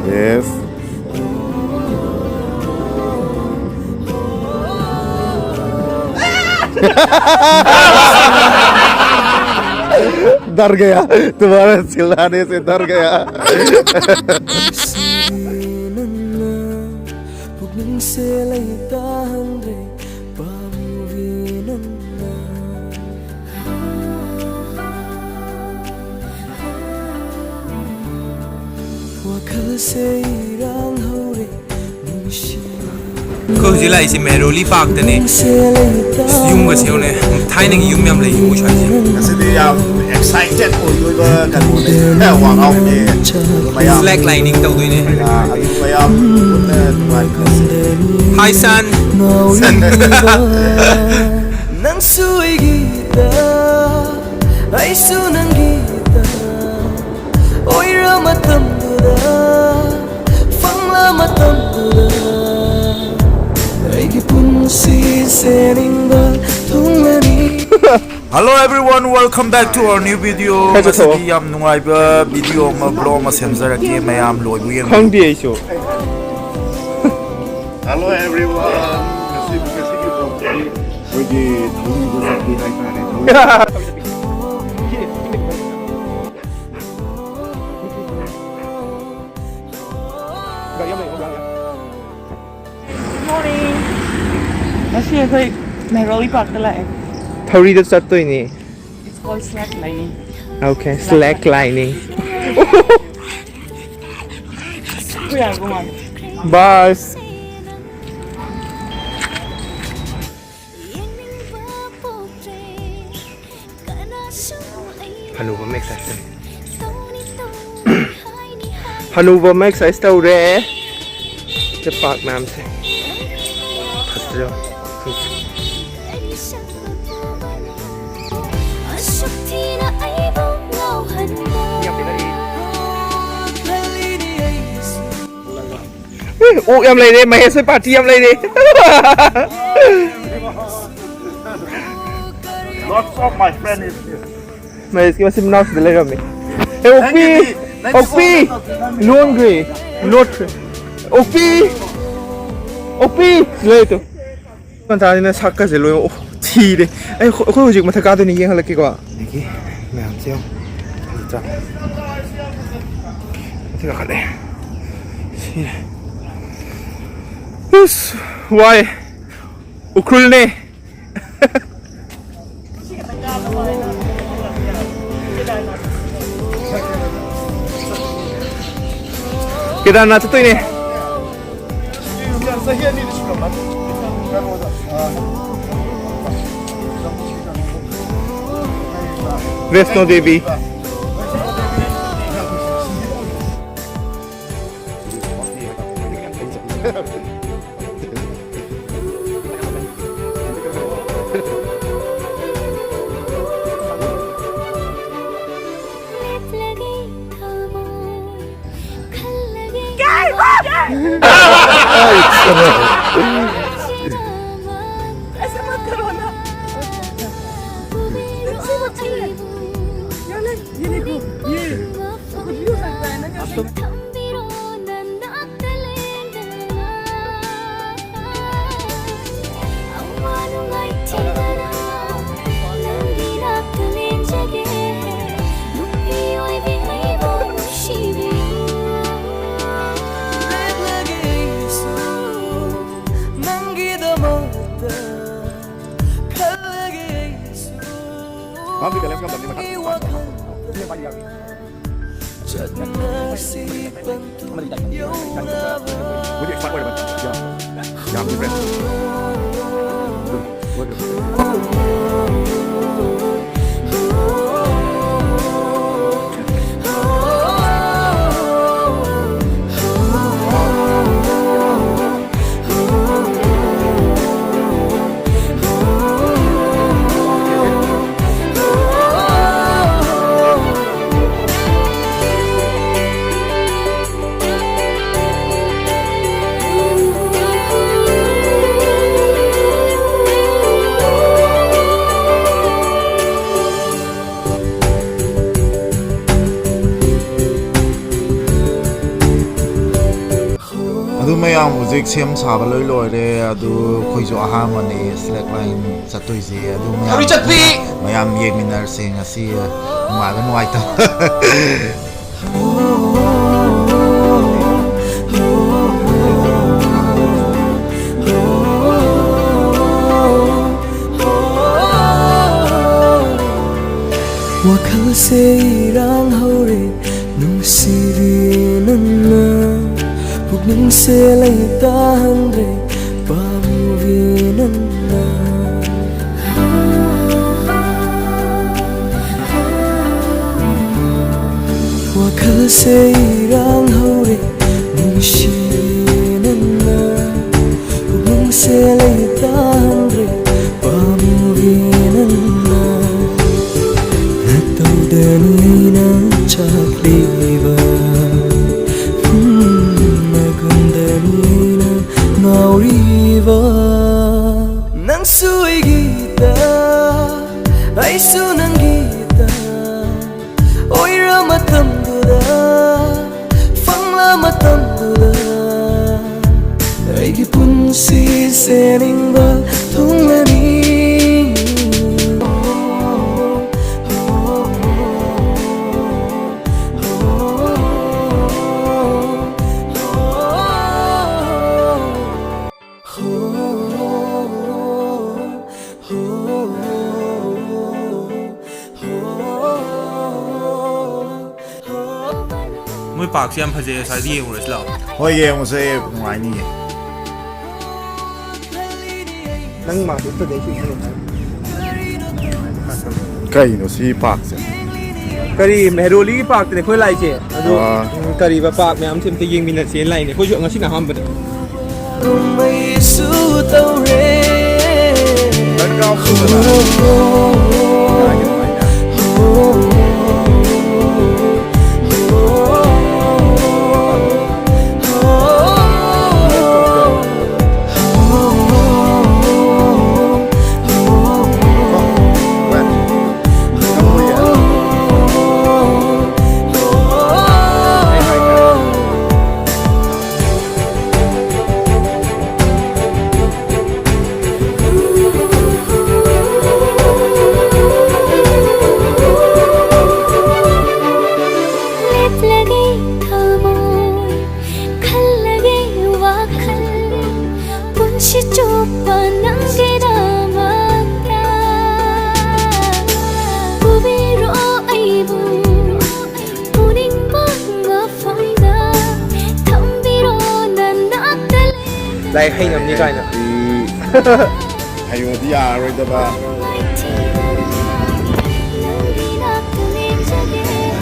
Yes. डर गया तुम्हारे चिल्लाने से डर गया Ko jila isi Mehrauli Park tane yung kasi yun Thai nang yung yam lay yung siya kasi they are excited for you ba kanune wang out ni Slacklining daw doon eh bayam Hi son nang suy kita ay sunang kita oy ramatam dura fangla matam dura Hello everyone, welcome back to our new video. Masih yam nungai ba video ma vlog ma semzara ke mayam loi bu yang. Hang dia isu. Hello everyone. Masih ki vlog ni. Wei thuri bu sa ki hai ta ne. Kasi ako'y Mehrauli Park na lang. Thori da chat toy ni. It's called slacklining. Okay, slacklining. Kuya, guman. Bus. Hanuba make exercise. Hanuba make exercise tau re. The park nam se. Khasro. Ủa em lấy đi, mày sẽ party em lấy đi. Lots of my friend is here. Mày sẽ xem nào sẽ lấy ra mày. Ê Opi, Opi, luôn gì, luôn. Opi, Opi, lấy tụ. Con ta đi nó sắc cái gì luôn, chi đi. Ê, khôi dịch mà thằng cao tôi nhìn là cái quả. Cái, mày làm sao? Đi ra. Thế là cái này. Chi này. Why? Ukrulne. Kedarnath to ini. Vaishno Devi. Kami dalam gambar ni makan. Boleh cepat boleh bantu. Ya. Ya, friend. ꯑꯗꯨ ꯃꯌꯥꯝ ꯍꯧꯖꯤꯛ ꯁꯦꯝ ꯁꯥꯕ ꯂꯣꯏ ꯂꯣꯏꯔꯦ ꯑꯗꯨ ꯑꯩꯈꯣꯏꯁꯨ ꯑꯍꯥꯟꯕꯅꯦ Slackline ꯆꯠꯇꯣꯏꯁꯦ ꯑꯗꯨ ꯃꯌꯥꯝ ꯌꯦꯡꯃꯤꯟꯅꯔꯁꯦ ꯉꯁꯤ ꯅꯨꯡꯉꯥꯏꯕ ꯅꯨꯡꯉꯥꯏꯇꯕ ꯋꯥꯈꯜꯁꯦ ꯏꯔꯥꯡ ꯍꯧꯔꯦ ꯅꯨꯡꯁꯤꯕꯤ ꯅꯪꯅ ꯄꯨꯛꯅꯤꯡꯁꯦ ꯂꯩꯇꯥꯍꯟꯗ꯭ꯔꯦ ꯄꯥꯝꯃꯨꯕꯤ ꯅꯪꯅ ꯋꯥꯈꯜꯁꯦ ꯏꯔꯥꯡ ꯍꯧꯔꯦ ꯅꯨꯡꯁꯤꯕꯤ ꯅꯪꯅ ꯄꯨꯛꯅꯤꯡꯁꯦ ꯂꯩꯇꯥꯍꯟꯗ꯭ꯔꯦ ꯄꯥꯝꯃꯨꯕꯤ ꯅꯪꯅ ꯅꯇꯧꯗꯅꯤꯅ ꯆꯥꯛꯂꯤꯕ ꯅꯒꯨꯟꯗꯅꯤꯅ ꯉꯥꯎꯔꯤꯕ ꯅꯪꯁꯨ ꯑꯩꯒꯤꯗ ꯑꯩꯁꯨ ꯅꯪꯒꯤꯗ ꯑꯣꯏꯔ ꯃꯇꯝꯗꯨꯗ ꯐꯪꯂ ꯃꯇꯝꯗꯨꯗ ꯑꯩꯒꯤ ꯄꯨꯟꯁꯤꯁꯦ ꯅꯤꯡꯕ ꯊꯨꯡꯂꯅꯤ ꯃꯣꯏ ꯄꯥꯔꯛꯁꯦ ꯌꯥꯝ ꯐꯖꯩ ꯑꯁ꯭ꯋꯥꯏꯗ ꯌꯦꯡꯉꯨꯔꯁꯤ ꯂꯥꯛꯑꯣ ꯍꯣꯏ ꯌꯦꯡꯉꯨꯁꯦ ꯅꯨꯡꯉꯥꯏꯅꯤꯌꯦ ꯅꯪ ꯃꯥꯗꯨ ꯐꯖꯩ ꯀꯩꯅꯣ ꯁꯤ ꯄꯥꯔꯛꯁꯦ ꯀꯔꯤ ꯃꯦꯍꯔꯣꯂꯤꯒꯤ ꯄꯥꯔꯛꯇꯅꯦ ꯑꯩꯈꯣꯏ ꯂꯥꯛꯏꯁꯦ ꯑꯗꯨ ꯀꯔꯤꯕ ꯄꯥꯔꯛ ꯃꯌꯥꯝꯁꯦ ꯑꯝꯇ ꯌꯦꯡꯃꯤꯟꯅꯁꯦꯅ ꯂꯥꯛꯏꯅꯦ ꯑꯩꯈꯣꯏꯁꯨ ꯉꯁꯤꯅ ꯑꯍꯥꯟꯕꯗ ꯂꯥꯏꯔꯤꯛ ꯍꯩꯅꯕꯅꯤ ꯀꯥꯏꯅ ꯍꯩꯕꯗꯤ ꯌꯥꯔꯔꯣꯏꯗꯕ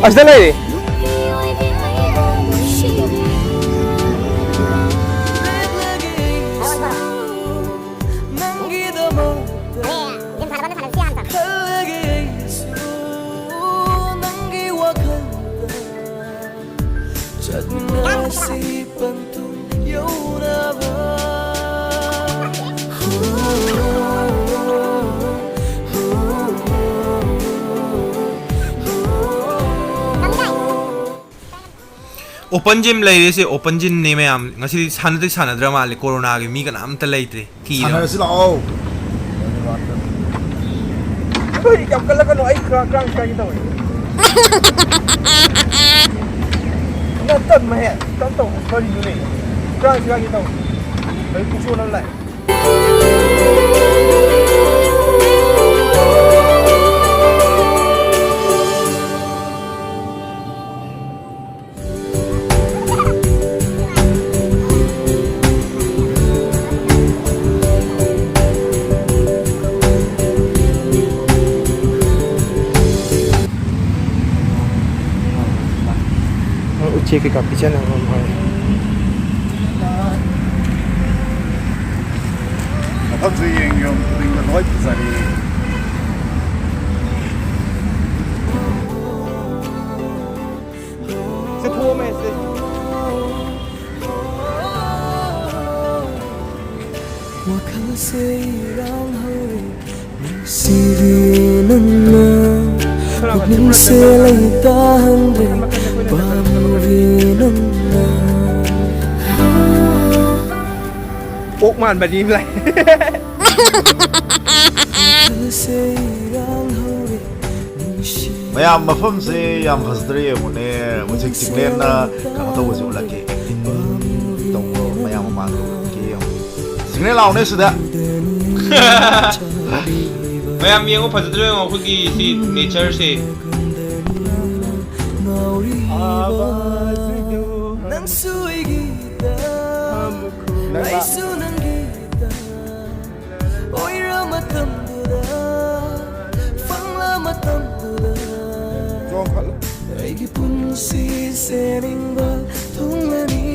ꯑꯁꯤꯗ ꯂꯩꯔꯦ open gym ꯂꯩꯔꯤꯁꯦ open gym ꯅꯦ ꯃꯌꯥꯝ ꯉꯁꯤꯗꯤ ꯁꯥꯟꯅꯗ꯭ꯔ ꯃꯥꯜꯂꯦ ꯀꯣꯔꯣꯅꯥꯒꯤ ꯃꯤ ꯀꯅꯥꯝꯇ ꯂꯩꯇ꯭ꯔꯦ ꯁꯥꯟꯅꯔꯁꯤ ꯂꯥꯛꯑꯣ ꯌꯥꯝ ꯀꯜꯂꯛꯀꯅꯣ ꯑꯩ ꯀ꯭ꯔꯥꯡ ꯁ꯭ꯋꯥꯏꯒꯤ ꯇꯧꯋꯦ ꯅꯠꯇꯟ ꯃꯍꯦ ꯇꯟ ꯇꯧ ꯀꯔꯤꯅꯣꯅꯦ ꯀ꯭ꯔꯥꯡ ꯁ꯭ꯋꯥꯏꯒꯤ ꯇꯧꯋꯦ ꯑꯩ ꯄꯨꯛꯁꯣꯟ ꯑꯃ ꯂꯥꯛꯑꯦ uche ke kapicha na ꯃꯐꯝꯁꯨ ꯌꯦꯡꯉꯣ ꯈꯨꯗꯤꯡꯃꯛ ꯂꯣꯏ ꯐꯖꯔꯤ se puome se ꯋꯥꯈꯜꯁꯦ ꯏꯔꯥꯡ ꯍꯧꯔꯦ ꯅꯨꯡꯁꯤꯕꯤ ꯅꯪꯅ ꯄꯨꯛꯅꯤꯡꯁꯦ ꯂꯩꯇꯥꯍꯟꯗ꯭ꯔꯦ ꯄꯥꯝꯃꯨꯕꯤ ꯅꯪꯅ อกมันแบบนี้เลย mayam mafam se yam hasdre mune music singlen na kang to wuzu la ke acting to mayam ma ke singlen law ne suda mayam yengo phajadre ngo khogi si nature se nang sui gita ai sunang gita oi ramatam duda fangla matam duda ai gi punsi sering ba thunglani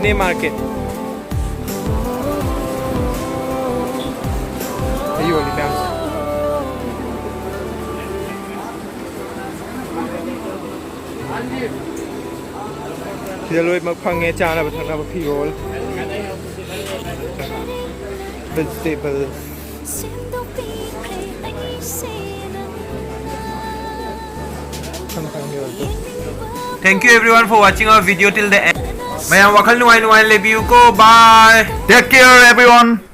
ini market ayo lihat kita luar mak panggil cana betul nak pihol vegetable thank you everyone for watching our video till the end mayam wakhal nuai nuai lebi ko bye take care everyone